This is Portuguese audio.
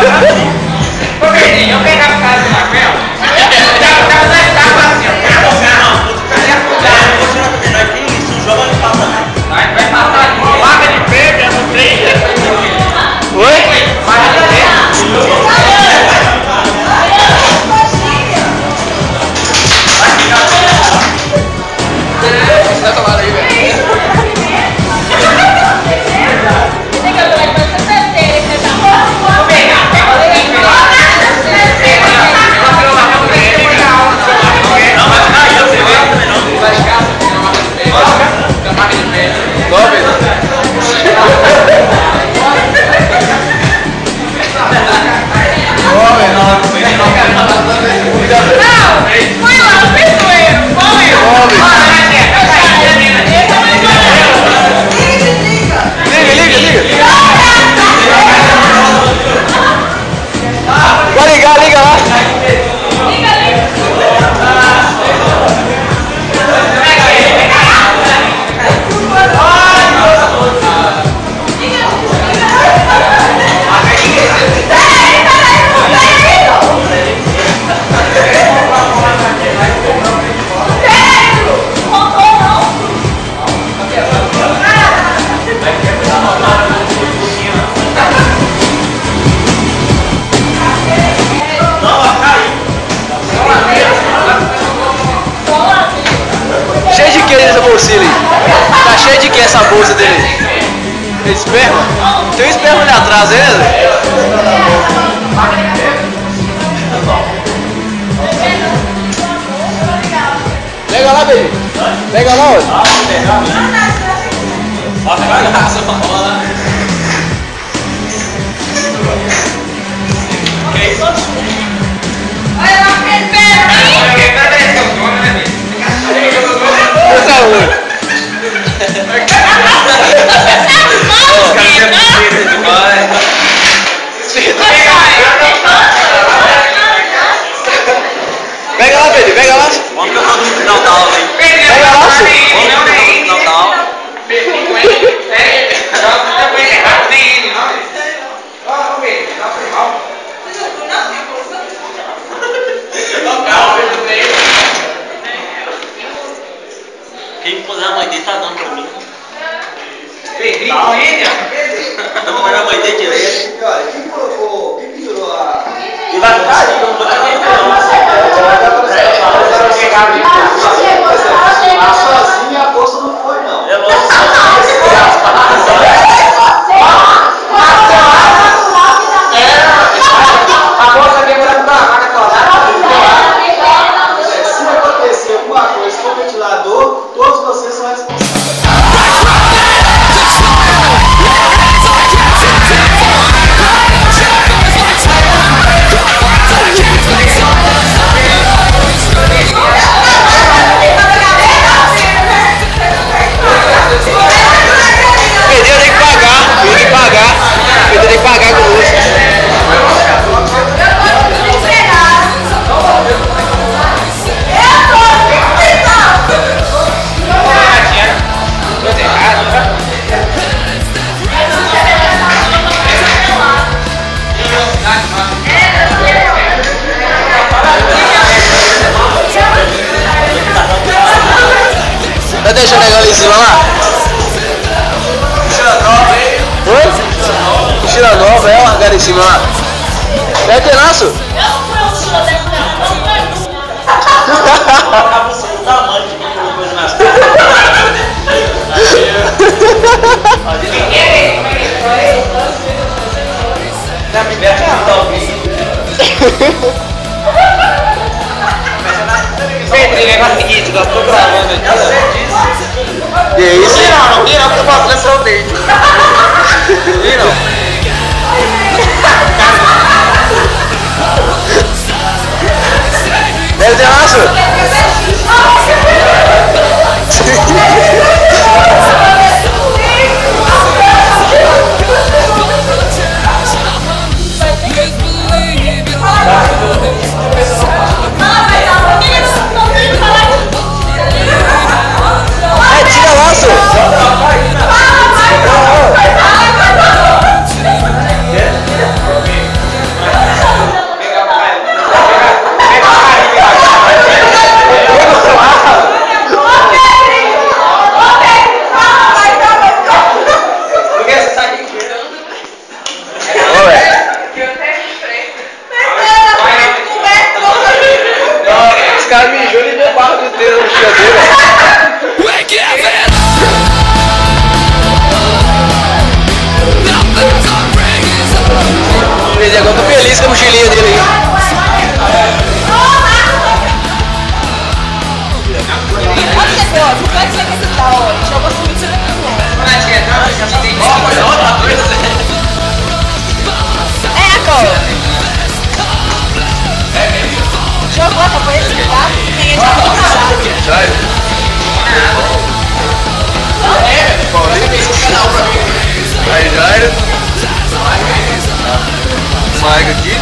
Ô, Verdinho, eu pegava a casa do Rafael. Tava assim, ó. Vai passar de vaga de pedra no trem. Oi? Vaga de pedra. Vai tomar aí, velho. Tá cheio de que essa bolsa dele? Esperma? Tem um esperma ali atrás, ele? Pega lá, baby. Pega lá, olha. Olha lá, pega lá, Pedro, pega lá. Vamos que eu tô no final da aula, hein? Pega lá, Vamos que eu tô no final da aula. Quem puser a mãe dele tá dando pra mim. Pedrinho com ele, Não era a mãe dele direito. Olha, quem colocou, quem pendurou a... E vai ficar ali, não vou dar nem A sozinha a bolsa não foi, não. Eu vou a bolsa quebrando pra vaca torada. Se acontecer alguma coisa com o ventilador, todos vocês são responsáveis. Tá deixando legal ali em cima lá? Mochila nova, hein? Oi? Mochila nova, é largada em cima lá. Deve ter laço? Eu não fui a mochila dessa a bolsa do tamanho de uma coisa nas Na primeira que tá ouvindo. Pedrinho, negócio seguinte, eu tô gravando aqui. E é isso? Não vira, porque eu posso ver seu dente. Viram? Deve ter laço? Tira laço! Eu vou pra explicar. Ninguém tá falando. Sério? Paulinho, esse canal pra mim. Aí, Jairo. Maico aqui.